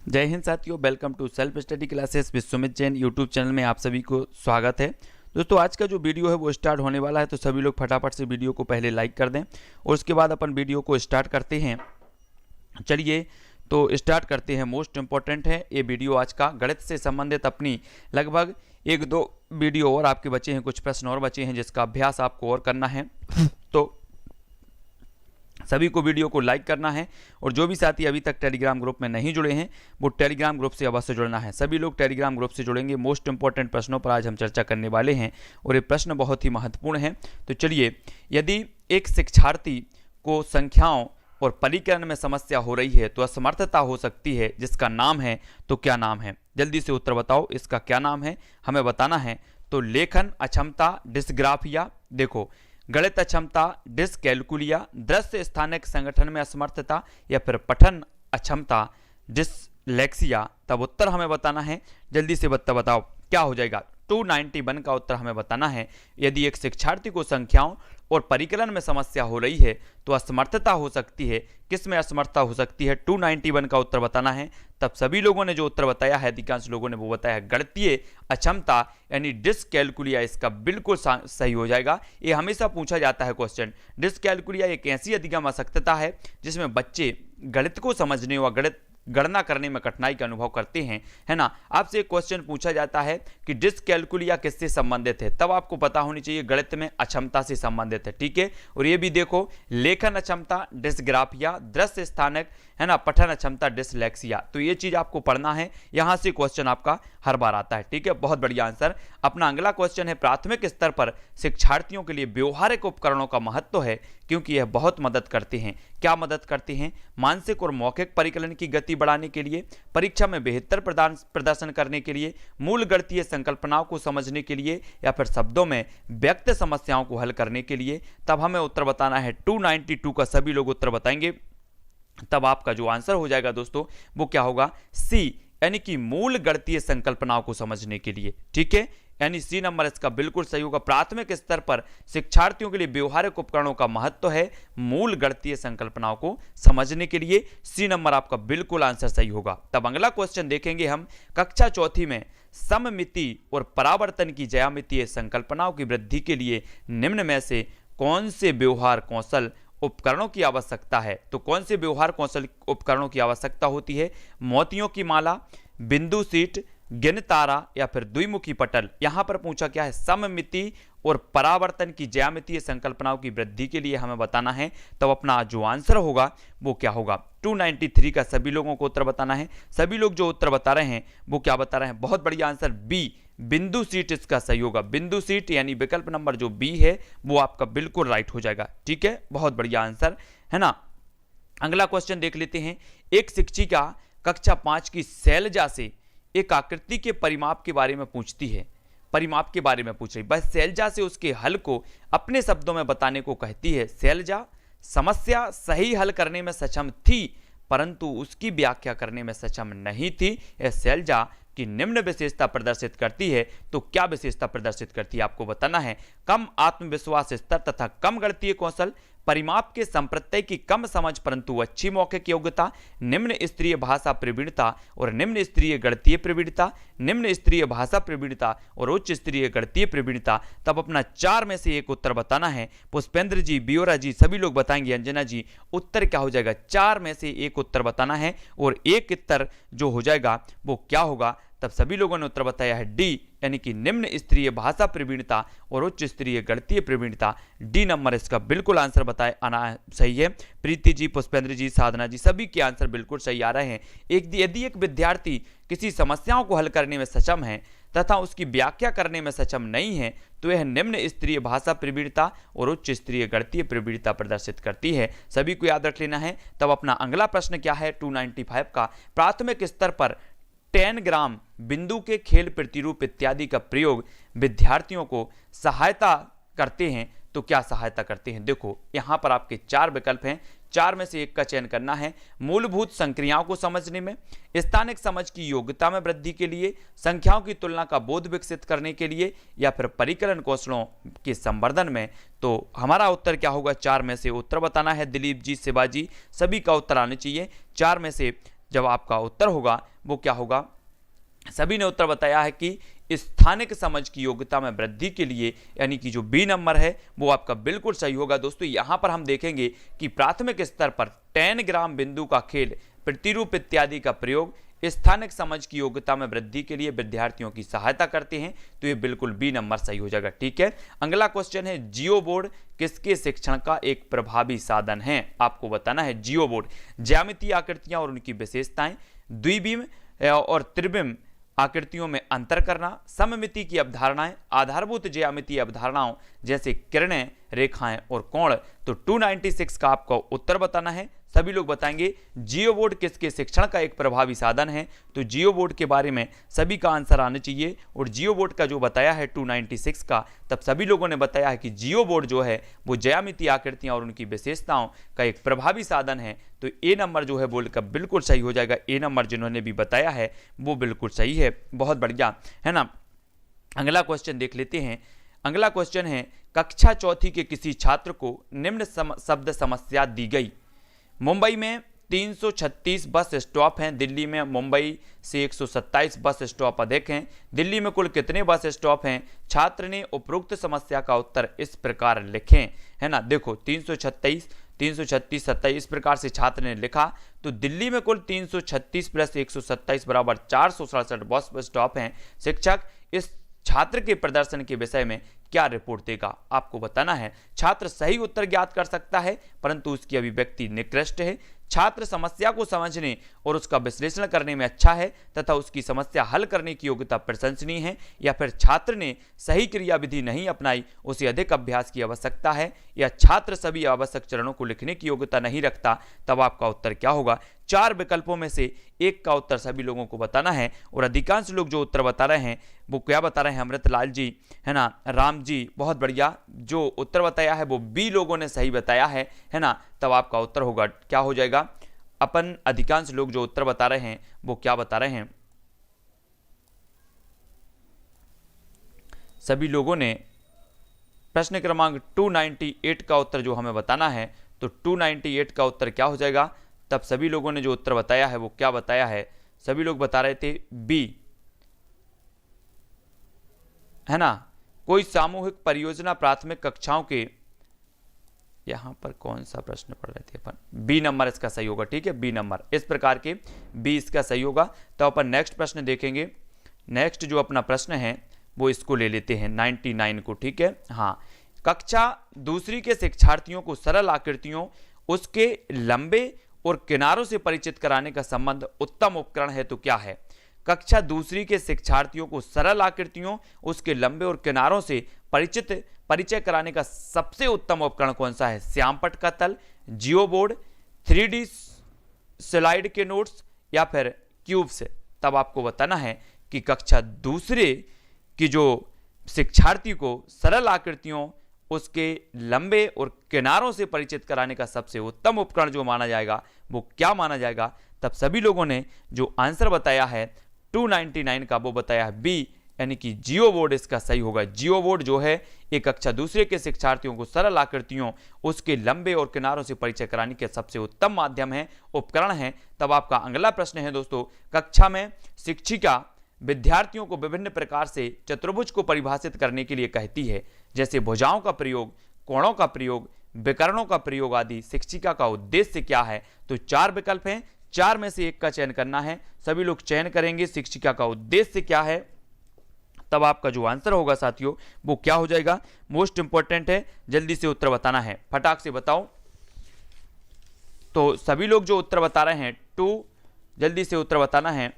जय हिंद साथियों, welcome to self study classes Vishwamit Jain YouTube channel में आप सभी को स्वागत है। दोस्तों, आज का जो वीडियो है वो स्टार्ट होने वाला है, तो सभी लोग फटाफट से वीडियो को पहले लाइक कर दें और उसके बाद अपन वीडियो को स्टार्ट करते हैं। चलिए तो स्टार्ट करते हैं। मोस्ट इंपॉर्टेंट है ये वीडियो आज का, गणित से संबंधित अपनी लगभग एक दो वीडियो और आपके बचे हैं, कुछ प्रश्न और बचे हैं जिसका अभ्यास आपको और करना है। तो सभी को वीडियो को लाइक करना है और जो भी साथी अभी तक टेलीग्राम ग्रुप में नहीं जुड़े हैं वो टेलीग्राम ग्रुप से अवश्य जुड़ना है। सभी लोग टेलीग्राम ग्रुप से जुड़ेंगे। मोस्ट इंपॉर्टेंट प्रश्नों पर आज हम चर्चा करने वाले हैं और ये प्रश्न बहुत ही महत्वपूर्ण है। तो चलिए, यदि एक शिक्षार्थी को संख्याओं और परिकलन में समस्या हो रही है तो असमर्थता हो सकती है जिसका नाम है, तो क्या नाम है? जल्दी से उत्तर बताओ, इसका क्या नाम है हमें बताना है। तो लेखन अक्षमता, डिस्ग्राफिया, देखो गणित अक्षमता, डिसकैलकुलिया, दृश्य स्थानिक संगठन में असमर्थता, या फिर पठन अक्षमता, डिसलेक्सिया। तब उत्तर हमें बताना है। जल्दी से बताओ क्या हो जाएगा। 291 का उत्तर हमें बताना है। यदि एक शिक्षार्थी को संख्याओं और परिकलन में समस्या हो रही है तो असमर्थता हो सकती है। किस में असमर्थता हो सकती है? 291 का उत्तर बताना है। तब सभी लोगों ने जो उत्तर बताया है, अधिकांश लोगों ने वो बताया है गणितीय अक्षमता यानी डिसकैलकुलिया। इसका बिल्कुल सही हो जाएगा। ये हमेशा पूछा जाता है क्वेश्चन। डिसकैलकुलिया एक ऐसी अधिगम अशक्तता है जिसमें बच्चे गणित को समझने व गणित गणना करने में कठिनाई का अनुभव करते हैं, है ना। आपसे एक क्वेश्चन पूछा जाता है कि डिसकैलकुलिया किससे संबंधित है, तब आपको पता होनी चाहिए गणित में अक्षमता से संबंधित है, ठीक है। और ये भी देखो, लेखन अक्षमता, डिसग्राफिया, दृश्य स्थानिक, है ना, पठन अक्षमता, डिसलेक्सिया। तो ये चीज आपको पढ़ना है, यहां से क्वेश्चन आपका हर बार आता है, ठीक है। बहुत बढ़िया आंसर। अपना अगला क्वेश्चन है, प्राथमिक स्तर पर शिक्षार्थियों के लिए व्यवहारिक उपकरणों का महत्व है क्योंकि यह बहुत मदद करते हैं। क्या मदद करते हैं? मानसिक और मौखिक परिकलन की गति बढ़ाने के लिए, परीक्षा में बेहतर प्रदर्शन करने के लिए, मूल गणितीय संकल्पनाओं को समझने के लिए, या फिर शब्दों में व्यक्त समस्याओं को हल करने के लिए। तब हमें उत्तर बताना है। 292 का सभी लोग उत्तर बताएंगे। तब आपका जो आंसर हो जाएगा दोस्तों वो क्या होगा? सी, यानी कि मूल गणितीय संकल्पनाओं को समझने के लिए, ठीक है। यानी सी नंबर इसका बिल्कुल सही होगा। प्राथमिक स्तर पर शिक्षार्थियों के लिए व्यवहारिक उपकरणों का महत्व है मूल गणितीय संकल्पनाओं को समझने के लिए। सी नंबर आपका बिल्कुल आंसर सही होगा। तब अगला क्वेश्चन देखेंगे हम। कक्षा चौथी में सममिति और परावर्तन की ज्यामितीय संकल्पनाओं की वृद्धि के लिए निम्न में से कौन से व्यवहार कौशल उपकरणों की आवश्यकता है? तो कौन से व्यवहार कौशल उपकरणों की आवश्यकता होती है? मोतियों की माला, बिंदु सीट, गिनतारा, या फिर द्विमुखी पटल। यहां पर पूछा क्या है? सममिति और परावर्तन की ज्यामितीय संकल्पनाओं की वृद्धि के लिए हमें बताना है। तब अपना जो आंसर होगा वो क्या होगा? 293 का सभी लोगों को उत्तर बताना है। सभी लोग जो उत्तर बता रहे हैं वो क्या बता रहे हैं? बहुत बढ़िया आंसर बी, बिंदु सीट इसका सही होगा। बिंदु सीट यानी विकल्प नंबर जो बी है वो आपका बिल्कुल राइट हो जाएगा, ठीक है। बहुत बढ़िया आंसर, है ना। अगला क्वेश्चन देख लेते हैं। एक शिक्षिका कक्षा 5 की शैलजा से एक आकृति के परिमाप के बारे में पूछती है। परिमाप के बारे में पूछ रही, बस शैलजा से उसके हल को अपने शब्दों में बताने को कहती है। शैलजा समस्या सही हल करने में सक्षम थी परंतु उसकी व्याख्या करने में सक्षम नहीं थी। यह शैलजा की निम्न विशेषता प्रदर्शित करती है। तो क्या विशेषता प्रदर्शित करती है आपको बताना है? कम आत्मविश्वास स्तर तथा कम गणितीय कौशल, परिमाप के संप्रत्यय की कम समझ परंतु अच्छी मौखिक योग्यता, निम्न स्तरीय भाषा प्रवीणता और निम्न स्तरीय गणितीय प्रवीणता, निम्न स्तरीय भाषा प्रवीणता और उच्च स्तरीय गणितीय प्रवीणता। तब अपना 4 में से एक उत्तर बताना है। पुष्पेंद्र जी, बियोरा जी, सभी लोग बताएंगे। अंजना जी, उत्तर क्या हो जाएगा? 4 में से एक उत्तर बताना है और एक उत्तर जो हो जाएगा वो क्या होगा? तब सभी लोगों ने उत्तर बताया है डी, यानी कि निम्न स्तरीय भाषा प्रवीणता और उच्च स्तरीय गणितीय प्रवीणता। डी नंबर इसका बिल्कुल आंसर बताए आना सही है। प्रीति जी, पुष्पेंद्र जी, साधना जी, सभी के आंसर बिल्कुल सही आ रहे हैं। यदि एक विद्यार्थी किसी समस्याओं को हल करने में सक्षम है तथा उसकी व्याख्या करने में सक्षम नहीं है तो यह निम्न स्तरीय भाषा प्रवीणता और उच्च स्तरीय गणितीय प्रवीणता प्रदर्शित करती है। सभी को याद रख लेना है। तब अपना अगला प्रश्न क्या है? 295 का। प्राथमिक स्तर पर 10 ग्राम बिंदु के खेल प्रतिरूप इत्यादि का प्रयोग विद्यार्थियों को सहायता करते हैं। तो क्या सहायता करते हैं? देखो यहां पर आपके 4 विकल्प हैं, 4 में से एक का चयन करना है। मूलभूत संक्रियाओं को समझने में, स्थानिक समझ की योग्यता में वृद्धि के लिए, संख्याओं की तुलना का बोध विकसित करने के लिए, या फिर परिकलन कौशलों के संवर्धन में। तो हमारा उत्तर क्या होगा? 4 में से उत्तर बताना है। दिलीप जी, शिवाजी, सभी का उत्तर आने चाहिए। 4 में से जब आपका उत्तर होगा वो क्या होगा? सभी ने उत्तर बताया है कि स्थानिक समझ की योग्यता में वृद्धि के लिए, यानी कि जो बी नंबर है वो आपका बिल्कुल सही होगा। दोस्तों यहां पर हम देखेंगे कि प्राथमिक स्तर पर 10 ग्राम बिंदु का खेल, प्रतिरूप इत्यादि का प्रयोग स्थानिक समझ की योग्यता में वृद्धि के लिए विद्यार्थियों की सहायता करते हैं, तो ये बिल्कुल बी नंबर सही हो जाएगा। ठीक है, अगला क्वेश्चन है जियो बोर्ड किसके शिक्षण का एक प्रभावी साधन है? आपको बताना है जियो बोर्ड ज्यामितीय आकृतियां और उनकी विशेषताएं, द्विबिम और त्रिबिम आकृतियों में अंतर करना, सममिति की अवधारणाएं, आधारभूत ज्यामितीय अवधारणाओं जैसे किरणें, रेखाएं और कोण। तो 296 का आपको उत्तर बताना है। सभी लोग बताएंगे जियो बोर्ड किसके शिक्षण का एक प्रभावी साधन है, तो जियो बोर्ड के बारे में सभी का आंसर आना चाहिए। और जियो बोर्ड का जो बताया है 296 का, तब सभी लोगों ने बताया है कि जियो बोर्ड जो है वो ज्यामितीय आकृतियां और उनकी विशेषताओं का एक प्रभावी साधन है, तो ए नंबर जो है बोर्ड का बिल्कुल सही हो जाएगा। ए नंबर जिन्होंने भी बताया है वो बिल्कुल सही है, बहुत बढ़िया है ना। अगला क्वेश्चन देख लेते हैं। अगला क्वेश्चन है कक्षा चौथी के किसी छात्र को निम्न शब्द समस्या दी गई। मुंबई में 336 बस स्टॉप हैं, दिल्ली में मुंबई से 127 बस स्टॉप अधिक हैं, दिल्ली में कुल कितने बस स्टॉप हैं? छात्र ने उपरोक्त समस्या का उत्तर इस प्रकार लिखें, है ना। देखो 336, 27 इस प्रकार से छात्र ने लिखा, तो दिल्ली में कुल 336 प्लस 127 बराबर 467 बस स्टॉप हैं। शिक्षक इस छात्र के प्रदर्शन के विषय में क्या रिपोर्ट देगा? आपको बताना है। छात्र सही उत्तर ज्ञात कर सकता है परंतु उसकी अभिव्यक्ति निकृष्ट है। छात्र समस्या को समझने और उसका विश्लेषण करने में अच्छा है तथा उसकी समस्या हल करने की योग्यता प्रशंसनीय है, या फिर छात्र ने सही क्रियाविधि नहीं अपनाई, उसे अधिक अभ्यास की आवश्यकता है, या छात्र सभी आवश्यक चरणों को लिखने की योग्यता नहीं रखता। तब आपका उत्तर क्या होगा? 4 विकल्पों में से एक का उत्तर सभी लोगों को बताना है। और अधिकांश लोग जो उत्तर बता रहे हैं वो क्या बता रहे हैं? अमृतलाल जी, है ना, राम जी, बहुत बढ़िया। जो उत्तर बताया है वो बी लोगों ने सही बताया है ना। तब आपका उत्तर होगा क्या हो जाएगा? अपन अधिकांश लोग जो उत्तर बता रहे हैं वो क्या बता रहे हैं? सभी लोगों ने प्रश्न क्रमांक 298 का उत्तर जो हमें बताना है, तो 298 का उत्तर क्या हो जाएगा? तब सभी लोगों ने जो उत्तर बताया है वो क्या बताया है? सभी लोग बता रहे थे बी, है ना। कोई सामूहिक परियोजना प्राथमिक कक्षाओं के, यहां पर कौन सा प्रश्न पढ़ रहे थे अपन? बी नंबर इसका सही होगा। ठीक है, बी नंबर, इस प्रकार के बी इसका सही होगा। तो अपन नेक्स्ट प्रश्न देखेंगे। नेक्स्ट जो अपना प्रश्न है वो इसको ले लेते हैं 99 को। ठीक है, हाँ। कक्षा दूसरी के शिक्षार्थियों को सरल आकृतियों, उसके लंबे और किनारों से परिचित कराने का संबंध उत्तम उपकरण है तो क्या है? कक्षा दूसरी के शिक्षार्थियों को सरल आकृतियों, उसके लंबे और किनारों से परिचय कराने का सबसे उत्तम उपकरण कौन सा है? श्यामपट्ट का तल, जियो बोर्ड, 3D स्लाइड के नोट्स, या फिर क्यूब से? तब आपको बताना है कि कक्षा दूसरे की जो शिक्षार्थी को सरल आकृतियों, उसके लंबे और किनारों से परिचित कराने का सबसे उत्तम उपकरण जो माना जाएगा वो क्या माना जाएगा? तब सभी लोगों ने जो आंसर बताया है 299 का वो बताया है बी, यानी कि जियो बोर्ड इसका सही होगा। जियो बोर्ड जो है एक कक्षा दूसरे के शिक्षार्थियों को सरल आकृतियों, उसके लंबे और किनारों से परिचय कराने के सबसे उत्तम माध्यम है, उपकरण है। तब आपका अगला प्रश्न है दोस्तों, कक्षा में शिक्षिका विद्यार्थियों को विभिन्न प्रकार से चतुर्भुज को परिभाषित करने के लिए कहती है, जैसे भुजाओं का प्रयोग, कोणों का प्रयोग, विकर्णों का प्रयोग आदि। शिक्षिका का उद्देश्य क्या है? तो 4 विकल्प हैं, 4 में से एक का चयन करना है। सभी लोग चयन करेंगे शिक्षिका का उद्देश्य क्या है। तब आपका जो आंसर होगा साथियों वो क्या हो जाएगा? मोस्ट इंपॉर्टेंट है, जल्दी से उत्तर बताना है, फटाक से बताओ। तो सभी लोग जो उत्तर बता रहे हैं 2, जल्दी से उत्तर बताना है।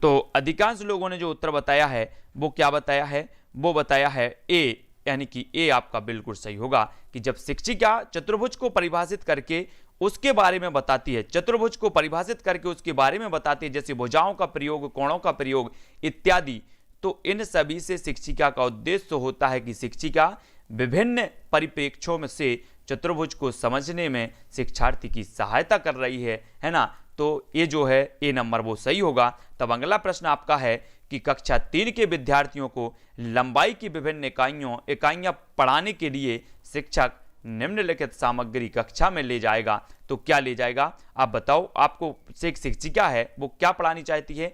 तो अधिकांश लोगों ने जो उत्तर बताया है वो क्या बताया है? वो बताया है ए, यानी कि ए आपका बिल्कुल सही होगा कि जब शिक्षिका चतुर्भुज को परिभाषित करके उसके बारे में बताती है, चतुर्भुज को परिभाषित करके उसके बारे में बताती है, जैसे भुजाओं का प्रयोग, कोणों का प्रयोग इत्यादि, तो इन सभी से शिक्षिका का उद्देश्य होता है कि शिक्षिका विभिन्न परिप्रेक्ष्यों में से चतुर्भुज को समझने में शिक्षार्थी की सहायता कर रही है ना। तो ये जो है ए नंबर वो सही होगा। तब अगला प्रश्न आपका है कि कक्षा 3 के विद्यार्थियों को लंबाई की विभिन्न इकाइयां पढ़ाने के लिए शिक्षक निम्नलिखित सामग्री कक्षा में ले जाएगा तो क्या ले जाएगा? आप बताओ, आपको शिक्षिका है वो क्या पढ़ानी चाहती है?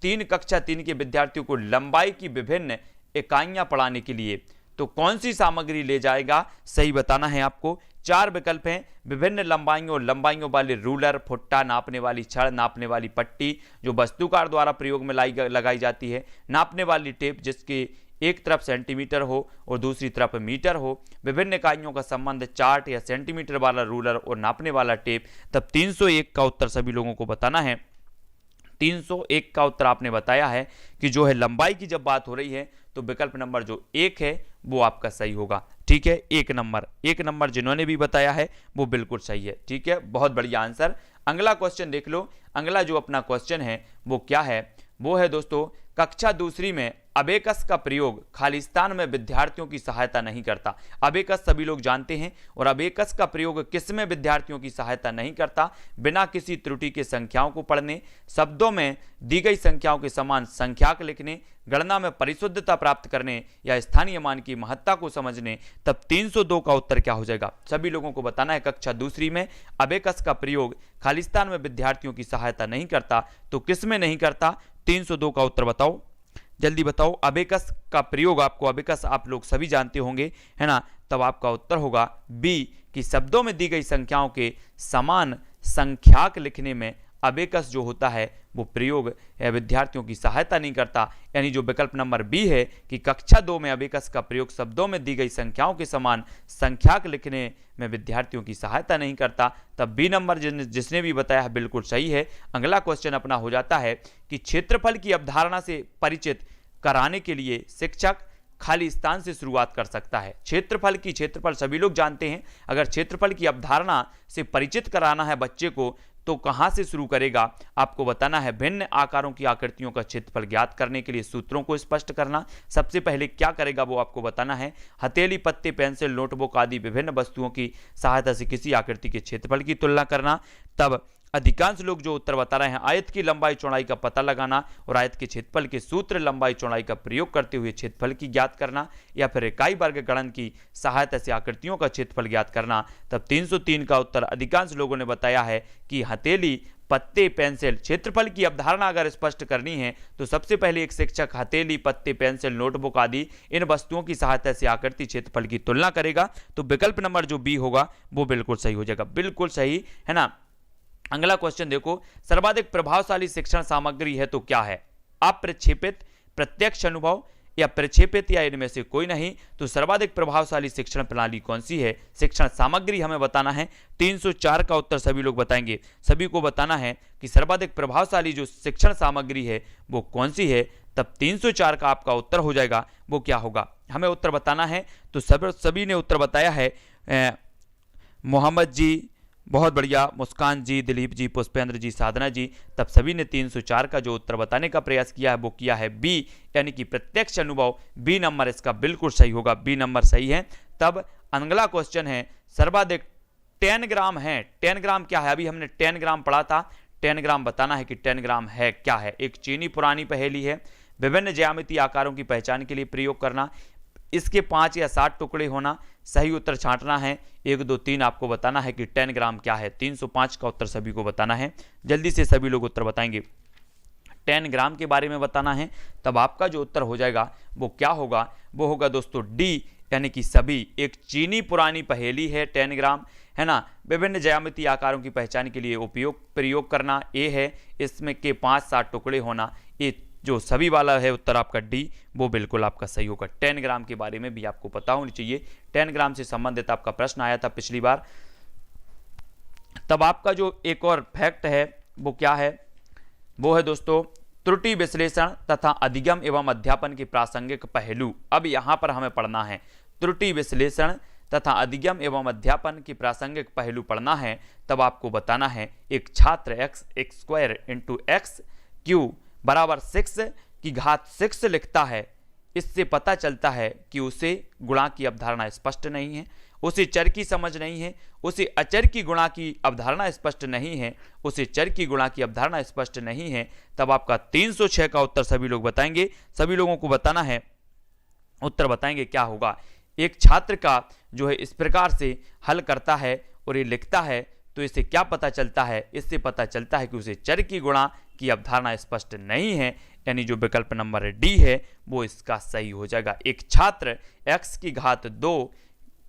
कक्षा 3 के विद्यार्थियों को लंबाई की विभिन्न इकाइयां पढ़ाने के लिए, तो कौन सी सामग्री ले जाएगा? सही बताना है आपको। 4 विकल्प हैं, विभिन्न लंबाइयों वाले रूलर, फुट्टा, नापने वाली छड़, नापने वाली पट्टी जो वस्तुकार द्वारा प्रयोग में लगाई जाती है, नापने वाली टेप जिसके एक तरफ सेंटीमीटर हो और दूसरी तरफ मीटर हो, विभिन्न इकाइयों का संबंध, चार्ट या सेंटीमीटर वाला रूलर और नापने वाला टेप। तब 301 का उत्तर सभी लोगों को बताना है। 301 का उत्तर आपने बताया है कि जो है लंबाई की जब बात हो रही है तो विकल्प नंबर जो 1 है वो आपका सही होगा। ठीक है, 1 नंबर जिन्होंने भी बताया है वो बिल्कुल सही है। ठीक है, बहुत बढ़िया आंसर। अगला क्वेश्चन देख लो। अगला जो अपना क्वेश्चन है वो क्या है? वो है दोस्तों, कक्षा दूसरी में अबेकस का प्रयोग खालिस्तान में विद्यार्थियों की सहायता नहीं करता। अबेकस सभी लोग जानते हैं, और अबेकस का प्रयोग किसमें विद्यार्थियों की सहायता नहीं करता? बिना किसी त्रुटि के संख्याओं को पढ़ने, शब्दों में दी गई संख्याओं के समान संख्याक लिखने, गणना में परिशुद्धता प्राप्त करने या स्थानीय मान की महत्ता को समझने। तब 302 का उत्तर क्या हो जाएगा? सभी लोगों को बताना है। कक्षा दूसरी में अबेकस का प्रयोग खालिस्तान में विद्यार्थियों की सहायता नहीं करता, तो किसमें नहीं करता? 302 का उत्तर बताओ, जल्दी बताओ। अबेकस का प्रयोग, आपको अबेकस आप लोग सभी जानते होंगे, है ना? तब आपका उत्तर होगा बी, कि शब्दों में दी गई संख्याओं के समान संख्याक लिखने में अबेकस जो होता है वो प्रयोग विद्यार्थियों की सहायता नहीं करता। यानी जो विकल्प नंबर बी है कि कक्षा 2 में अबेकस का प्रयोग शब्दों में दी गई संख्याओं के समान संख्याक लिखने में विद्यार्थियों की सहायता नहीं करता। तब बी नंबर जिसने भी बताया है बिल्कुल सही है। अगला क्वेश्चन अपना हो जाता है कि क्षेत्रफल की अवधारणा से परिचित कराने के लिए शिक्षक खाली स्थान से शुरुआत कर सकता है। क्षेत्रफल सभी लोग जानते हैं। अगर क्षेत्रफल की अवधारणा से परिचित कराना है बच्चे को तो कहां से शुरू करेगा? आपको बताना है। भिन्न आकारों की आकृतियों का क्षेत्रफल ज्ञात करने के लिए सूत्रों को स्पष्ट करना। सबसे पहले क्या करेगा वो आपको बताना है। हथेली, पत्ते, पेंसिल, नोटबुक आदि विभिन्न वस्तुओं की सहायता से किसी आकृति के क्षेत्रफल की तुलना करना। तब अधिकांश लोग जो उत्तर बता रहे हैं, आयत की लंबाई चौड़ाई का पता लगाना और आयत के क्षेत्रफल के सूत्र लंबाई चौड़ाई का प्रयोग करते हुए क्षेत्रफल की ज्ञात करना, या फिर इकाई वर्ग गणन की सहायता से आकृतियों का क्षेत्रफल ज्ञात करना। तब 303 का उत्तर अधिकांश लोगों ने बताया है कि हथेली, पत्ते, पेंसिल। क्षेत्रफल की अवधारणा अगर स्पष्ट करनी है तो सबसे पहले एक शिक्षक हथेली, पत्ते, पेंसिल, नोटबुक आदि इन वस्तुओं की सहायता से आकृति क्षेत्रफल की तुलना करेगा। तो विकल्प नंबर जो बी होगा वो बिल्कुल सही हो जाएगा। बिल्कुल सही है ना। अगला क्वेश्चन देखो, सर्वाधिक प्रभावशाली शिक्षण सामग्री है तो क्या है? अप्रक्षेपित, प्रत्यक्ष अनुभव या प्रक्षेपित या इनमें से कोई नहीं। तो सर्वाधिक प्रभावशाली शिक्षण प्रणाली कौन सी है? शिक्षण सामग्री हमें बताना है। 304 का उत्तर सभी लोग बताएंगे। सभी को बताना है कि सर्वाधिक प्रभावशाली जो शिक्षण सामग्री है वो कौन सी है। तब 304 का आपका उत्तर हो जाएगा वो क्या होगा? हमें उत्तर बताना है। तो सभी ने उत्तर बताया है। मोहम्मद जी, बहुत बढ़िया, मुस्कान जी, दिलीप जी, पुष्पेंद्र जी, साधना जी। तब सभी ने 304 का जो उत्तर बताने का प्रयास किया है वो किया है बी, यानी कि प्रत्यक्ष अनुभव। बी नंबर इसका बिल्कुल सही होगा। बी नंबर सही है। तब अगला क्वेश्चन है, सर्वाधिक 10 ग्राम है। 10 ग्राम क्या है? अभी हमने 10 ग्राम पढ़ा था। 10 ग्राम बताना है कि 10 ग्राम है क्या है। एक चीनी पुरानी पहेली है। विभिन्न ज्यामितीय आकारों की पहचान के लिए प्रयोग करना, इसके 5 या 7 टुकड़े होना, सही उत्तर छांटना है। 1 2 3 आपको बताना है कि 10 ग्राम क्या है। 305 का उत्तर सभी को बताना है। जल्दी से सभी लोग उत्तर बताएंगे। 10 ग्राम के बारे में बताना है। तब आपका जो उत्तर हो जाएगा वो क्या होगा? वो होगा दोस्तों डी, यानी कि सभी। एक चीनी पुरानी पहेली है 10 ग्राम, है ना। विभिन्न ज्यामितीय आकारों की पहचान के लिए प्रयोग करना, ए है। इसमें के 5-7 टुकड़े होना, ये जो सभी वाला है उत्तर आपका डी, वो बिल्कुल आपका सही होगा। 10 ग्राम के बारे में भी आपको पता होनी चाहिए। 10 ग्राम से संबंधित आपका प्रश्न आया था पिछली बार। तब आपका जो एक और फैक्ट है वो क्या है? वो है दोस्तों त्रुटि विश्लेषण तथा अधिगम एवं अध्यापन के प्रासंगिक पहलू। अब यहां पर हमें पढ़ना है त्रुटि विश्लेषण तथा अधिगम एवं अध्यापन के प्रासंगिक पहलू पढ़ना है। तब आपको बताना है, एक छात्र x² × x³ बराबर 6 की घात 6 लिखता है। इससे पता चलता है कि उसे गुणा की अवधारणा स्पष्ट नहीं है, उसे चर की समझ नहीं है, उसे अचर की गुणा की अवधारणा स्पष्ट नहीं है, उसे चर की गुणा की अवधारणा स्पष्ट नहीं है। तब आपका 306 का उत्तर सभी लोग बताएंगे। सभी लोगों को बताना है, उत्तर बताएंगे क्या होगा। एक छात्र का जो है इस प्रकार से हल करता है और ये लिखता है तो इससे क्या पता चलता है, इससे पता चलता है कि उसे चर की गुणा की अवधारणा स्पष्ट नहीं है, यानी जो विकल्प नंबर डी है वो इसका सही हो जाएगा। एक छात्र x की घात 2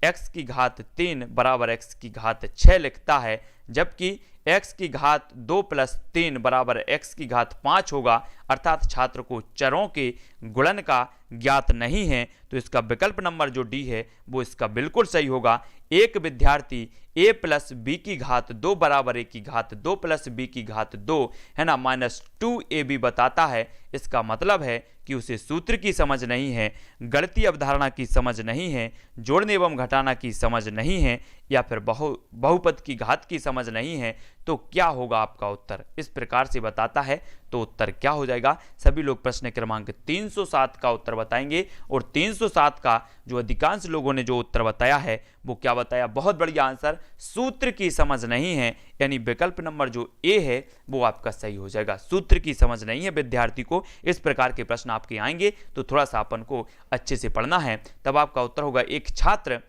x की घात 3 बराबर x की घात 6 लिखता है, जबकि x की घात 2 प्लस 3 बराबर x की घात 5 होगा, अर्थात छात्र को चरों के गुणन का ज्ञात नहीं है, तो इसका विकल्प नंबर जो डी है वो इसका बिल्कुल सही होगा। एक विद्यार्थी a प्लस बी की घात 2 बराबर a की घात 2 प्लस b की घात 2 है ना -2ab बताता है, इसका मतलब है कि उसे सूत्र की समझ नहीं है, गणितीय अवधारणा की समझ नहीं है, जोड़ने एवं घटाना की समझ नहीं है, या फिर बहुपद की घात की समझ नहीं है। तो क्या होगा आपका उत्तर, इस प्रकार से बताता है तो उत्तर क्या हो जाएगा। सभी लोग प्रश्न क्रमांक 307 का उत्तर बताएंगे, और 307 का जो अधिकांश लोगों ने जो उत्तर बताया है वो क्या बताया, बहुत बढ़िया आंसर, सूत्र की समझ नहीं है, यानी विकल्प नंबर जो ए है वो आपका सही हो जाएगा। सूत्र की समझ नहीं है विद्यार्थी को, इस प्रकार के प्रश्न आपके आएंगे तो थोड़ा सा अपन को अच्छे से पढ़ना है, तब आपका उत्तर होगा। एक छात्र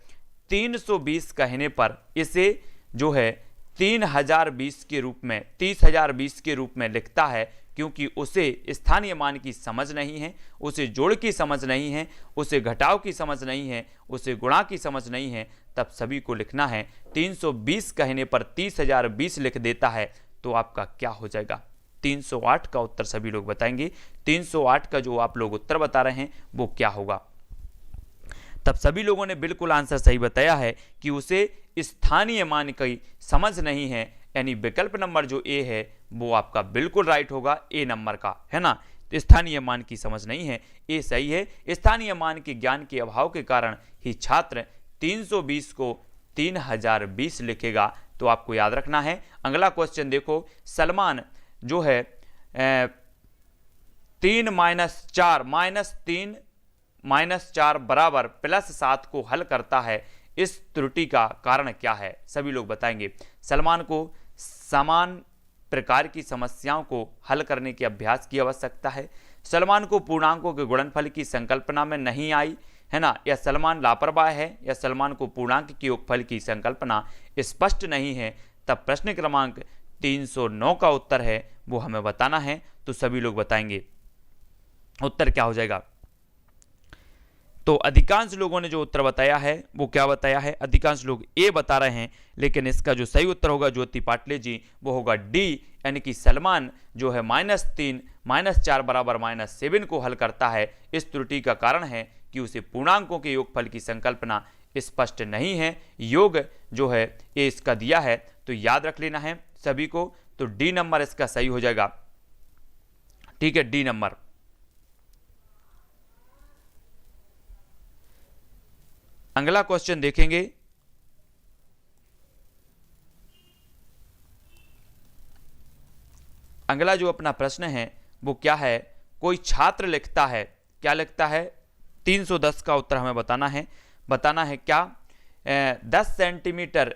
320 कहने पर इसे जो है 3020 के रूप में 30,020 के रूप में लिखता है, क्योंकि उसे स्थानीय मान की समझ नहीं है, उसे जोड़ की समझ नहीं है, उसे घटाव की समझ नहीं है, उसे गुणा की समझ नहीं है, तब सभी को लिखना है 320 कहने पर 30,020 लिख देता है, तो आपका क्या हो जाएगा। 308 का उत्तर सभी लोग बताएंगे। 308 का जो आप लोग उत्तर बता रहे हैं वो क्या होगा, तब सभी लोगों ने बिल्कुल आंसर सही बताया है कि उसे स्थानीय मान की समझ नहीं है, यानी विकल्प नंबर जो ए है वो आपका बिल्कुल राइट होगा, ए नंबर का, है ना। स्थानीय मान की समझ नहीं है, ए सही है। स्थानीय मान के ज्ञान के अभाव के कारण ही छात्र 320 को 3020 लिखेगा, तो आपको याद रखना है। अगला क्वेश्चन देखो, सलमान जो है 3 - 4 बराबर +7 को हल करता है, इस त्रुटि का कारण क्या है, सभी लोग बताएंगे। सलमान को समान प्रकार की समस्याओं को हल करने के अभ्यास की आवश्यकता है, सलमान को पूर्णांकों के गुणनफल की संकल्पना में नहीं आई, है ना, या सलमान लापरवाह है, या सलमान को पूर्णांक के योगफल की संकल्पना स्पष्ट नहीं है, तब प्रश्न क्रमांक 309 का उत्तर है वो हमें बताना है, तो सभी लोग बताएंगे उत्तर क्या हो जाएगा। तो अधिकांश लोगों ने जो उत्तर बताया है वो क्या बताया है, अधिकांश लोग ए बता रहे हैं, लेकिन इसका जो सही उत्तर होगा ज्योति पाटले जी वो होगा डी, यानी कि सलमान जो है -3 - 4 बराबर -7 को हल करता है। इस त्रुटि का कारण है कि उसे पूर्णांकों के योगफल की संकल्पना स्पष्ट नहीं है। योग जो है ये इसका दिया है, तो याद रख लेना है सभी को, तो डी नंबर इसका सही हो जाएगा। ठीक है, डी नंबर। अगला क्वेश्चन देखेंगे, अगला जो अपना प्रश्न है वो क्या है, कोई छात्र लिखता है, क्या लिखता है, 310 का उत्तर हमें बताना है क्या, 10 सेंटीमीटर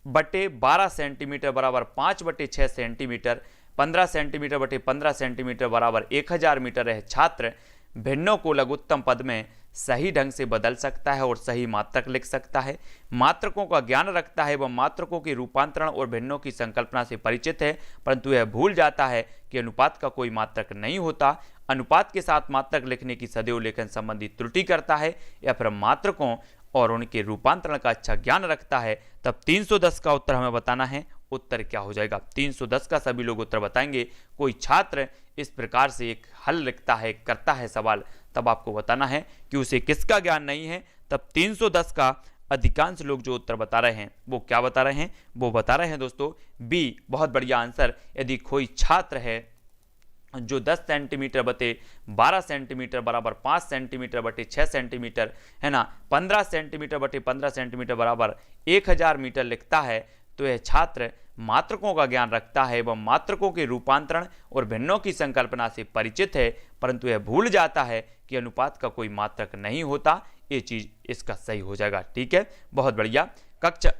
बटे 12 सेंटीमीटर बराबर 5/6 सेंटीमीटर, 15 सेंटीमीटर बटे 15 सेंटीमीटर बराबर 1000 मीटर है। छात्र भिन्नों को लघुत्तम पद में सही ढंग से बदल सकता है और सही मात्रक लिख सकता है, मात्रकों का ज्ञान रखता है, वह मात्रकों के रूपांतरण और भिन्नों की संकल्पना से परिचित है, परंतु यह भूल जाता है कि अनुपात का कोई मात्रक नहीं होता, अनुपात के साथ मात्रक लिखने की सदैव लेखन संबंधी त्रुटि करता है, या फिर मात्रकों और उनके रूपांतरण का अच्छा ज्ञान रखता है। तब 310 का उत्तर हमें बताना है, उत्तर क्या हो जाएगा। 310 का सभी लोग उत्तर बताएंगे। कोई छात्र इस प्रकार से एक हल लिखता है, करता है सवाल, तब आपको बताना है कि उसे किसका ज्ञान नहीं है। तब 310 का अधिकांश लोग जो उत्तर बता रहे हैं वो क्या बता रहे हैं, वो बता रहे हैं दोस्तों बी, बहुत बढ़िया आंसर। यदि कोई छात्र है जो 10 सेंटीमीटर बटे 12 सेंटीमीटर बराबर 5 सेंटीमीटर बटे 6 सेंटीमीटर, है ना, 15 सेंटीमीटर बटे 15 सेंटीमीटर बराबर 1000 मीटर लिखता है, तो यह छात्र मात्रकों का ज्ञान रखता है एवं मात्रकों के रूपांतरण और भिन्नों की संकल्पना से परिचित है, परंतु यह भूल जाता है कि अनुपात का कोई मात्रक नहीं होता। ये चीज इसका सही हो जाएगा। ठीक है, बहुत बढ़िया। कक्षा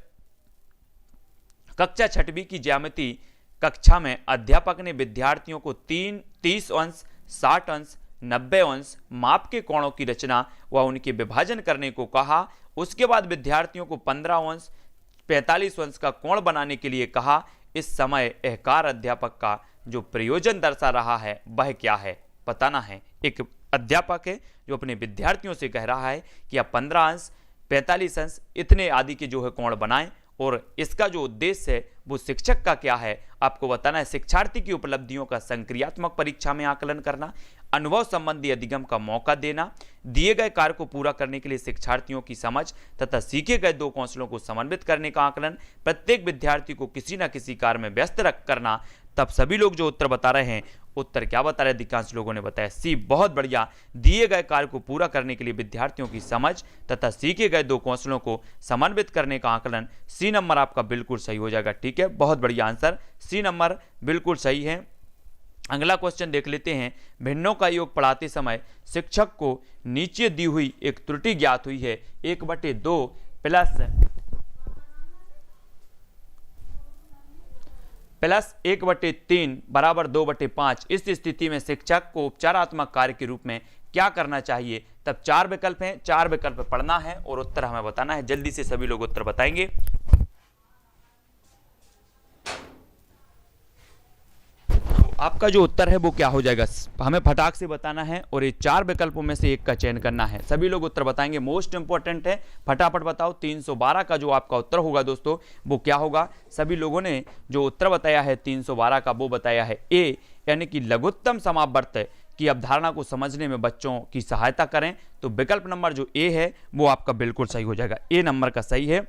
6वीं की ज्यामिति कक्षा में अध्यापक ने विद्यार्थियों को 30 अंश, 60 अंश, 90 अंश माप के कोणों की रचना व उनके विभाजन करने को कहा उसके बाद विद्यार्थियों को 15 अंश 45 अंश का कोण बनाने के लिए कहा। इस समय एहकार अध्यापक का जो प्रयोजन दर्शा रहा है वह क्या है, बताना है। एक अध्यापक है जो अपने विद्यार्थियों से कह रहा है कि आप 15 अंश 45 अंश इतने आदि के जो है कोण बनाएं, और इसका जो उद्देश्य है वो शिक्षक का क्या है आपको बताना है। शिक्षार्थी की उपलब्धियों का संक्रियात्मक परीक्षा में आकलन करना, अनुभव संबंधी अधिगम का मौका देना, दिए गए कार्य को पूरा करने के लिए शिक्षार्थियों की समझ तथा सीखे गए 2 कौशलों को समन्वित करने का आकलन, प्रत्येक विद्यार्थी को किसी न किसी कार्य में व्यस्त रख करना। तब सभी लोग जो उत्तर बता रहे हैं, उत्तर क्या बता रहे हैं, अधिकांश लोगों ने बताया सी, बहुत बढ़िया। दिए गए कार्य को पूरा करने के लिए विद्यार्थियों की समझ तथा सीखे गए 2 कौशलों को समन्वित करने का आकलन, सी नंबर आपका बिल्कुल सही हो जाएगा। ठीक है, बहुत बढ़िया आंसर, सी नंबर बिल्कुल सही है। अगला क्वेश्चन देख लेते हैं। भिन्नों का योग पढ़ाते समय शिक्षक को नीचे दी हुई एक त्रुटि ज्ञात हुई है, 1/2 प्लस 1/3 बराबर 2/5। इस स्थिति में शिक्षक को उपचारात्मक कार्य के रूप में क्या करना चाहिए। तब 4 विकल्प हैं, 4 विकल्प पढ़ना है और उत्तर हमें बताना है। जल्दी से सभी लोग उत्तर बताएंगे। आपका जो उत्तर है वो क्या हो जाएगा, हमें फटाक से बताना है और ये 4 विकल्पों में से एक का चयन करना है। सभी लोग उत्तर बताएंगे, मोस्ट इंपॉर्टेंट है, फटाफट बताओ। 312 का जो आपका उत्तर होगा दोस्तों वो क्या होगा। सभी लोगों ने जो उत्तर बताया है 312 का वो बताया है ए, यानी कि लघुत्तम समावर्त की अवधारणा को समझने में बच्चों की सहायता करें। तो विकल्प नंबर जो ए है वो आपका बिल्कुल सही हो जाएगा, ए नंबर का सही है।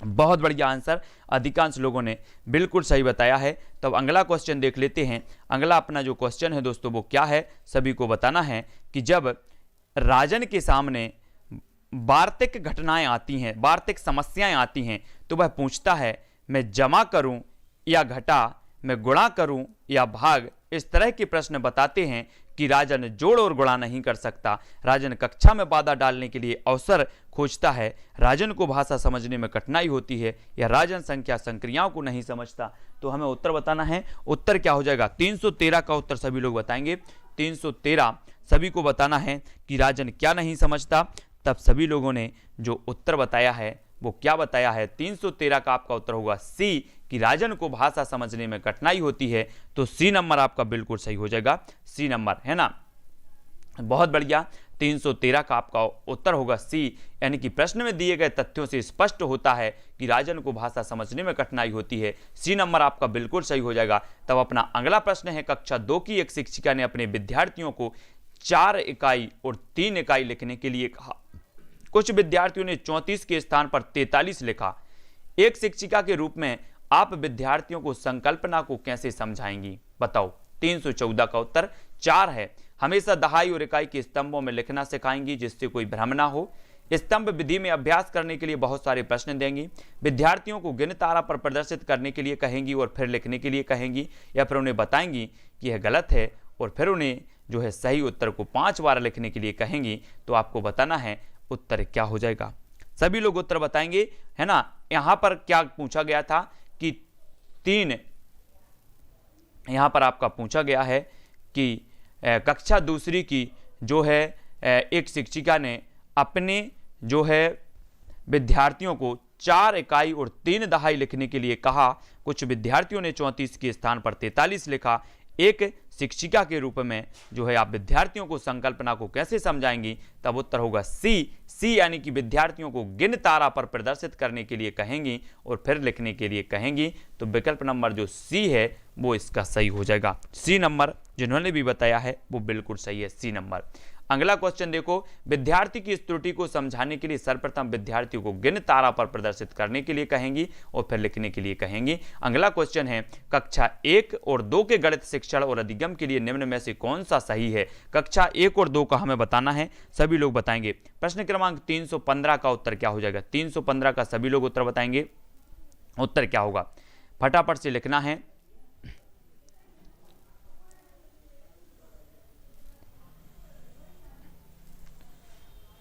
बहुत बढ़िया आंसर, अधिकांश लोगों ने बिल्कुल सही बताया है। तब अगला क्वेश्चन देख लेते हैं। अगला अपना जो क्वेश्चन है दोस्तों वो क्या है, सभी को बताना है कि जब राजन के सामने वार्तिक घटनाएं आती हैं, वार्तिक समस्याएं आती हैं, तो वह पूछता है मैं जमा करूं या घटा, मैं गुणा करूं या भाग। इस तरह के प्रश्न बताते हैं कि राजन जोड़ और गुणा नहीं कर सकता। राजन कक्षा में बाधा डालने के लिए अवसर खोजता है। राजन को भाषा समझने में कठिनाई होती है, या राजन संख्या संक्रियाओं को नहीं समझता। तो हमें उत्तर बताना है, उत्तर क्या हो जाएगा। 313 का उत्तर सभी लोग बताएंगे। 313 सभी को बताना है कि राजन क्या नहीं समझता। तब सभी लोगों ने जो उत्तर बताया है वो क्या बताया है, 313 का आपका उत्तर होगा सी, कि राजन को भाषा समझने में कठिनाई होती है। तो सी नंबर आपका बिल्कुल सही हो जाएगा, सी नंबर है ना। बहुत बढ़िया, 313 का आपका उत्तर होगा सी, यानी कि प्रश्न में दिए गए तथ्यों से स्पष्ट होता है कि राजन को भाषा समझने में कठिनाई होती है। सी नंबर आपका बिल्कुल सही हो जाएगा। तब अपना अगला प्रश्न है, कक्षा 2 की एक शिक्षिका ने अपने विद्यार्थियों को 4 इकाई और 3 इकाई लिखने के लिए कहा। कुछ विद्यार्थियों ने 34 के स्थान पर 43 लिखा। एक शिक्षिका के रूप में आप विद्यार्थियों को संकल्पना को कैसे समझाएंगी, बताओ। 314 का उत्तर 4 है। हमेशा दहाई और इकाई के स्तंभों में लिखना सिखाएंगी जिससे कोई भ्रम ना हो। स्तंभ विधि में अभ्यास करने के लिए बहुत सारे प्रश्न देंगी। विद्यार्थियों को गिन तारा पर प्रदर्शित करने के लिए कहेंगी और फिर लिखने के लिए कहेंगी, या फिर उन्हें बताएंगी कि यह गलत है और फिर उन्हें जो है सही उत्तर को 5 बार लिखने के लिए कहेंगी। तो आपको बताना है उत्तर क्या हो जाएगा। सभी लोग उत्तर बताएंगे, है ना। यहां पर क्या पूछा गया था कि 3, यहां पर आपका पूछा गया है कि कक्षा दूसरी की जो है एक शिक्षिका ने अपने जो है विद्यार्थियों को 4 इकाई और 3 दहाई लिखने के लिए कहा। कुछ विद्यार्थियों ने 34 के स्थान पर 43 लिखा। एक शिक्षिका के रूप में जो है आप विद्यार्थियों को संकल्पना को कैसे समझाएंगी। तब उत्तर होगा सी, सी यानी कि विद्यार्थियों को गिन तारा पर प्रदर्शित करने के लिए कहेंगी और फिर लिखने के लिए कहेंगी। तो विकल्प नंबर जो सी है वो इसका सही हो जाएगा। सी नंबर जिन्होंने भी बताया है वो बिल्कुल सही है, सी नंबर। अगला क्वेश्चन देखो, विद्यार्थी की इस त्रुटि को समझाने के लिए सर्वप्रथम विद्यार्थियों को गिन तारा पर प्रदर्शित करने के लिए कहेंगी और फिर लिखने के लिए कहेंगी। अगला क्वेश्चन है, कक्षा 1 और 2 के गणित शिक्षण और अधिगम के लिए निम्न में से कौन सा सही है। कक्षा 1 और 2 का हमें बताना है, सभी लोग बताएंगे। प्रश्न क्रमांक 315 का उत्तर क्या हो जाएगा। 315 का सभी लोग उत्तर बताएंगे, उत्तर क्या होगा फटाफट से लिखना है।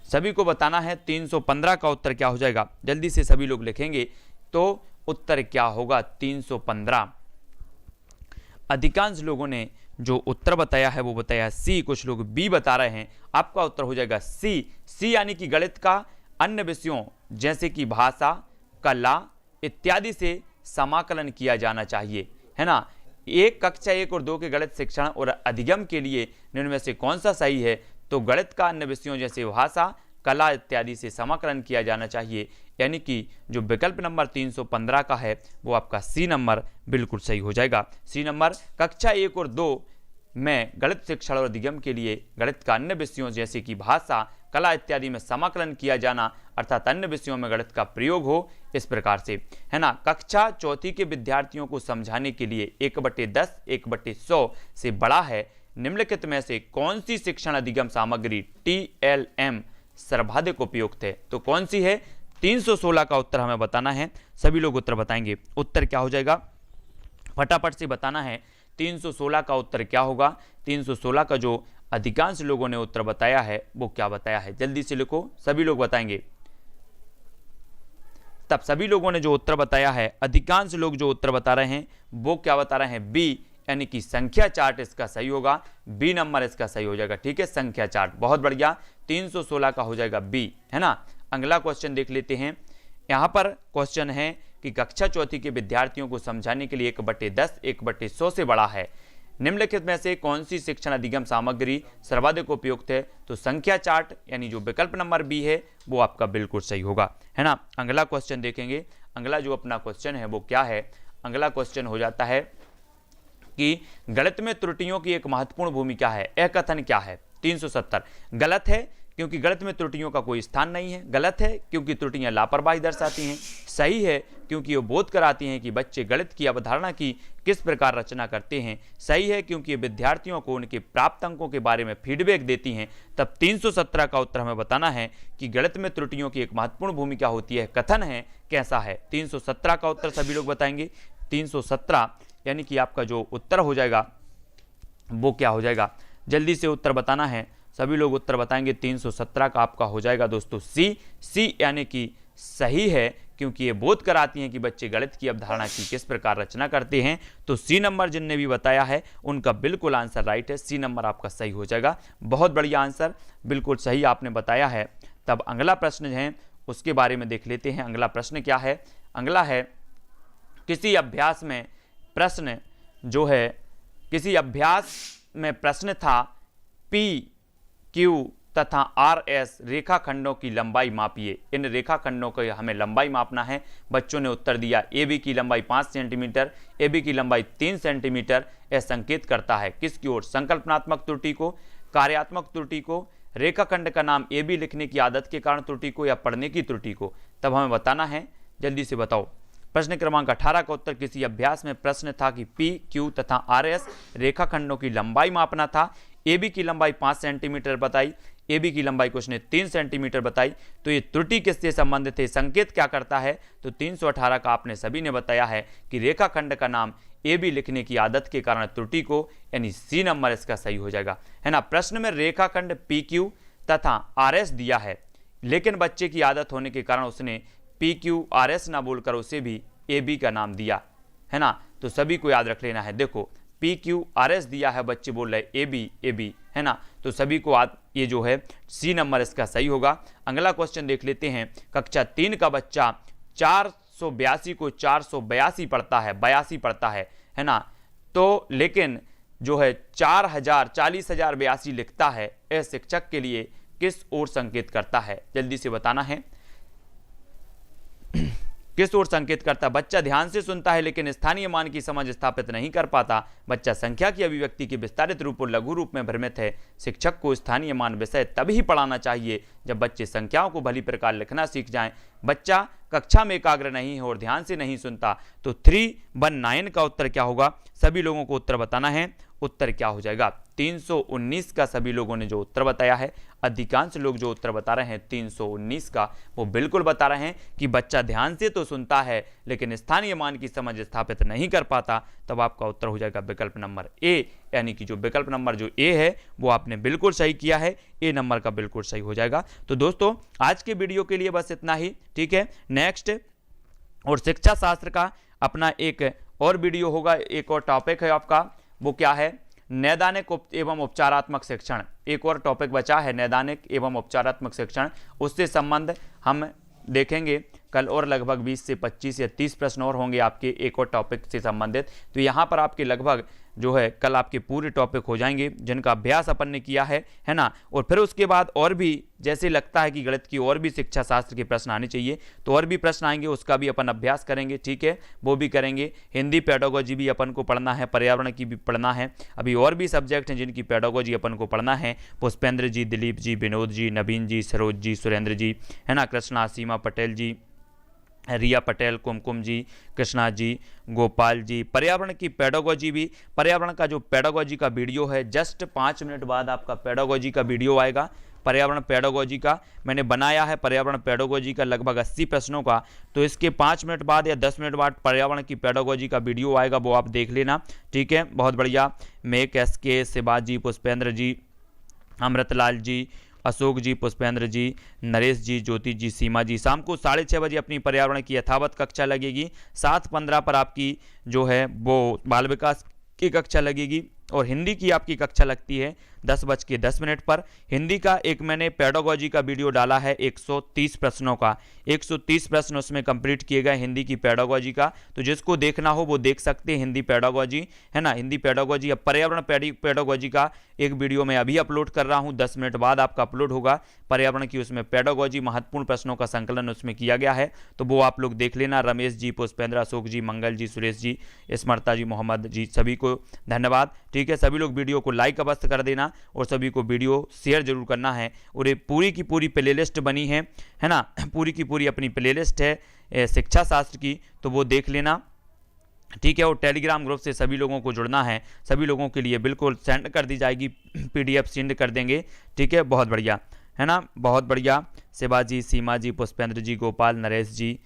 सभी को बताना है 315 का उत्तर क्या हो जाएगा। जल्दी से सभी लोग लिखेंगे तो उत्तर क्या होगा 315। अधिकांश लोगों ने जो उत्तर बताया है वो बताया सी, कुछ लोग बी बता रहे हैं। आपका उत्तर हो जाएगा सी, सी यानी कि गणित का अन्य विषयों जैसे कि भाषा, कला इत्यादि से समाकलन किया जाना चाहिए, है ना। एक कक्षा 1 और 2 के गणित शिक्षण और अधिगम के लिए निम्न में से कौन सा सही है? तो गणित का अन्य विषयों जैसे भाषा, कला इत्यादि से समाकलन किया जाना चाहिए, यानी कि जो विकल्प नंबर 315 का है वो आपका सी नंबर बिल्कुल सही हो जाएगा। सी नंबर कक्षा 1 और 2 में गणित शिक्षण और अधिगम के लिए गणित का अन्य विषयों जैसे कि भाषा, कला इत्यादि में समाकलन किया जाना, अर्थात अन्य विषयों में गणित का प्रयोग हो, इस प्रकार से, है ना। कक्षा 4 के विद्यार्थियों को समझाने के लिए 1/10 1/100 से बड़ा है, निम्नलिखित में से कौन सी शिक्षण अधिगम सामग्री TLM सर्वाधिक उपयुक्त है? तो कौन सी है? 316 का उत्तर हमें बताना है। सभी लोग उत्तर बताएंगे। उत्तर क्या हो जाएगा? फटाफट से बताना है। 316 का उत्तर क्या होगा? 316 का जो अधिकांश लोगों ने उत्तर बताया है वो क्या बताया है? जल्दी से लिखो, सभी लोग बताएंगे। तब सभी लोगों ने जो उत्तर बताया है, अधिकांश लोग जो उत्तर बता रहे हैं वो क्या बता रहे हैं? बी, यानी कि संख्या चार्ट इसका सही होगा। बी नंबर इसका सही हो जाएगा, ठीक है, संख्या चार्ट। बहुत बढ़िया, 316 का हो जाएगा बी, है ना। अगला क्वेश्चन देख लेते हैं। यहाँ पर क्वेश्चन है कि कक्षा 4 के विद्यार्थियों को समझाने के लिए 1/10 1/100 से बड़ा है, निम्नलिखित में से कौन सी शिक्षण अधिगम सामग्री सर्वाधिक उपयुक्त है? तो संख्या चार्ट यानी जो विकल्प नंबर बी है वो आपका बिल्कुल सही होगा, है ना। अगला क्वेश्चन देखेंगे। अगला जो अपना क्वेश्चन है वो क्या है? अगला क्वेश्चन हो जाता है कि गणित में त्रुटियों की एक महत्वपूर्ण भूमिका है, यह कथन क्या है? 370 गलत है क्योंकि गणित में त्रुटियों का कोई स्थान नहीं है। गलत है क्योंकि त्रुटियां लापरवाही दर्शाती हैं। सही है क्योंकि वो बोध कराती हैं कि बच्चे गणित की अवधारणा की किस प्रकार रचना करते हैं। सही है क्योंकि ये विद्यार्थियों को उनके प्राप्त अंकों के बारे में फीडबैक देती हैं। तब 317 का उत्तर हमें बताना है कि गणित में त्रुटियों की एक महत्वपूर्ण भूमिका होती है, कथन है, कैसा है? 317 का उत्तर सभी लोग बताएंगे। 317 यानी कि आपका जो उत्तर हो जाएगा वो क्या हो जाएगा? जल्दी से उत्तर बताना है, सभी लोग उत्तर बताएंगे। 317 का आपका हो जाएगा दोस्तों सी यानी कि सही है क्योंकि ये बोध कराती हैं कि बच्चे गणित की अवधारणा की किस प्रकार रचना करते हैं। तो सी नंबर जिनने भी बताया है उनका बिल्कुल आंसर राइट है, सी नंबर आपका सही हो जाएगा। बहुत बढ़िया आंसर, बिल्कुल सही आपने बताया है। तब अगला प्रश्न है उसके बारे में देख लेते हैं। अगला प्रश्न क्या है? अगला है किसी अभ्यास में प्रश्न जो है, किसी अभ्यास में प्रश्न था PQ तथा RS रेखाखंडों की लंबाई मापिए। इन रेखाखंडों को हमें लंबाई मापना है। बच्चों ने उत्तर दिया AB की लंबाई 5 सेंटीमीटर, AB की लंबाई 3 सेंटीमीटर। यह संकेत करता है किसकी ओर? संकल्पनात्मक त्रुटि को, कार्यात्मक त्रुटि को, रेखाखंड का नाम AB लिखने की आदत के कारण त्रुटि को, या पढ़ने की त्रुटि को? तब हमें बताना है, जल्दी से बताओ। प्रश्न क्रमांक 18 का उत्तर किसी अभ्यास में प्रश्न था कि PQ तथा RS रेखाखंडों की लंबाई मापना था। AB की लंबाई 5 सेंटीमीटर बताई, AB की लंबाई कुछ ने 3 सेंटीमीटर बताई। तो ये त्रुटि किससे संबंधित है? संकेत क्या करता है? तो 318 का आपने सभी ने बताया है कि रेखाखंड का नाम AB लिखने की आदत के कारण त्रुटि को, यानी सी नंबर इसका सही हो जाएगा, है ना। प्रश्न में रेखाखंड PQ तथा RS दिया है, लेकिन बच्चे की आदत होने के कारण उसने PQRS ना बोलकर उसे भी AB का नाम दिया, है ना। तो सभी को याद रख लेना है। देखो PQRS दिया है, बच्चे बोल रहे AB, है ना। तो सभी को ये जो है सी नंबर इसका सही होगा। अगला क्वेश्चन देख लेते हैं। कक्षा 3 का बच्चा 482 को 482 पढ़ता है, 82 पढ़ता है ना। तो लेकिन जो है 40,82 लिखता है, यह शिक्षक के लिए किस ओर संकेत करता है? जल्दी से बताना है, किस ओर संकेत करता? बच्चा ध्यान से सुनता है लेकिन स्थानीय मान की समझ स्थापित नहीं कर पाता। बच्चा संख्या की अभिव्यक्ति के विस्तारित रूप और लघु रूप में भ्रमित है। शिक्षक को स्थानीय मान विषय तभी पढ़ाना चाहिए जब बच्चे संख्याओं को भली प्रकार लिखना सीख जाएं। बच्चा कक्षा में एकाग्र नहीं है और ध्यान से नहीं सुनता। तो 319 का उत्तर क्या होगा? सभी लोगों को उत्तर बताना है। उत्तर क्या हो जाएगा? 319 का सभी लोगों ने जो उत्तर बताया है, अधिकांश लोग जो उत्तर बता रहे हैं 319 का, वो बिल्कुल बता रहे हैं कि बच्चा ध्यान से तो सुनता है लेकिन स्थानीय मान की समझ स्थापित नहीं कर पाता। तब आपका उत्तर हो जाएगा विकल्प नंबर ए, यानी कि जो विकल्प नंबर जो ए है वो आपने बिल्कुल सही किया है, ए नंबर का बिल्कुल सही हो जाएगा। तो दोस्तों आज के वीडियो के लिए बस इतना ही, ठीक है। नेक्स्ट और शिक्षा शास्त्र का अपना एक और वीडियो होगा, एक और टॉपिक है आपका, वो क्या है? नैदानिक एवं उपचारात्मक शिक्षण, एक और टॉपिक बचा है नैदानिक एवं उपचारात्मक शिक्षण, उससे संबंध हम देखेंगे कल, और लगभग 20 से 25 या 30 प्रश्न और होंगे आपके एक और टॉपिक से संबंधित। तो यहाँ पर आपके लगभग जो है कल आपके पूरे टॉपिक हो जाएंगे जिनका अभ्यास अपन ने किया है ना। और फिर उसके बाद और भी जैसे लगता है कि गणित की और भी शिक्षा शास्त्र के प्रश्न आने चाहिए, तो और भी प्रश्न आएंगे, उसका भी अपन अभ्यास करेंगे, ठीक है, वो भी करेंगे। हिंदी पेडागोजी भी अपन को पढ़ना है, पर्यावरण की भी पढ़ना है, अभी और भी सब्जेक्ट हैं जिनकी पेडागोजी अपन को पढ़ना है। पुष्पेंद्र जी, दिलीप जी, विनोद जी, नवीन जी, सरोज जी, सुरेंद्र जी, है ना, कृष्णा, सीमा पटेल जी, रिया पटेल, कुमकुम जी, कृष्णा जी, गोपाल जी। पर्यावरण की पेडागोजी भी, पर्यावरण का जो पेडागोजी का वीडियो है जस्ट 5 मिनट बाद आपका पेडागोजी का वीडियो आएगा। पर्यावरण पेडागोजी का मैंने बनाया है, पर्यावरण पेडागोजी का लगभग 80 प्रश्नों का, तो इसके 5 मिनट बाद या 10 मिनट बाद पर्यावरण की पेडागोजी का वीडियो आएगा, वो आप देख लेना, ठीक है। बहुत बढ़िया। मेक SK, शिवाजी, पुष्पेंद्र जी, अमृतलाल जी, अशोक जी, पुष्पेंद्र जी, नरेश जी, ज्योति जी, सीमा जी। शाम को 6:30 बजे अपनी पर्यावरण की यथावत कक्षा लगेगी। 7:15 पर आपकी जो है वो बाल विकास की कक्षा लगेगी, और हिंदी की आपकी कक्षा लगती है 10:10 पर। हिंदी का एक मैंने पेडागोजी का वीडियो डाला है 130 प्रश्नों का, 130 प्रश्न उसमें कंप्लीट किए गए हिंदी की पेडागोजी का, तो जिसको देखना हो वो देख सकते हैं हिंदी पेडागोजी, है ना। हिंदी पेडागोजी या पर्यावरण पेडागोजी का एक वीडियो मैं अभी अपलोड कर रहा हूँ, 10 मिनट बाद आपका अपलोड होगा। पर्यावरण की उसमें पेडागोजी महत्वपूर्ण प्रश्नों का संकलन उसमें किया गया है, तो वो आप लोग देख लेना। रमेश जी, पुष्पेंद्र, अशोक जी, मंगल जी, सुरेश जी, स्मृता जी, मोहम्मद जी, सभी को धन्यवाद, ठीक है। सभी लोग वीडियो को लाइक अवश्य कर देना, और सभी को वीडियो शेयर जरूर करना है। और ये पूरी की पूरी प्लेलिस्ट बनी है ना, पूरी की पूरी अपनी प्लेलिस्ट है शिक्षा शास्त्र की, तो वो देख लेना, ठीक है। और टेलीग्राम ग्रुप से सभी लोगों को जुड़ना है, सभी लोगों के लिए बिल्कुल सेंड कर दी जाएगी, PDF सेंड कर देंगे, ठीक है। बहुत बढ़िया, है ना, बहुत बढ़िया। शिवाजी, सीमा जी, पुष्पेंद्र जी, गोपाल, नरेश जी,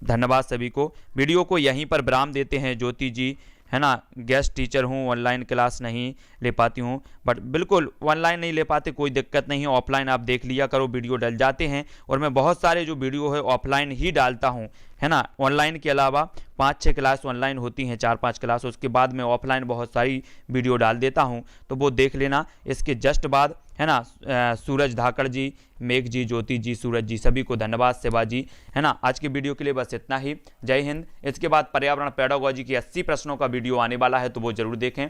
धन्यवाद सभी को। वीडियो को यहीं पर विराम देते हैं। ज्योति जी, है ना, गेस्ट टीचर हूँ, ऑनलाइन क्लास नहीं ले पाती हूँ, बट बिल्कुल ऑनलाइन नहीं ले पाते, कोई दिक्कत नहीं है, ऑफलाइन आप देख लिया करो, वीडियो डल जाते हैं। और मैं बहुत सारे जो वीडियो है ऑफलाइन ही डालता हूँ, है ना। ऑनलाइन के अलावा 5-6 क्लास ऑनलाइन होती हैं, 4-5 क्लास, उसके बाद मैं ऑफलाइन बहुत सारी वीडियो डाल देता हूँ, तो वो देख लेना। इसके जस्ट बाद, है ना, सूरज धाकड़ जी, मेघ जी, ज्योति जी, सूरज जी, सभी को धन्यवाद, शिवा जी, है ना। आज के वीडियो के लिए बस इतना ही। जय हिंद। इसके बाद पर्यावरण पेडागोजी की 80 प्रश्नों का वीडियो आने वाला है, तो वो जरूर देखें।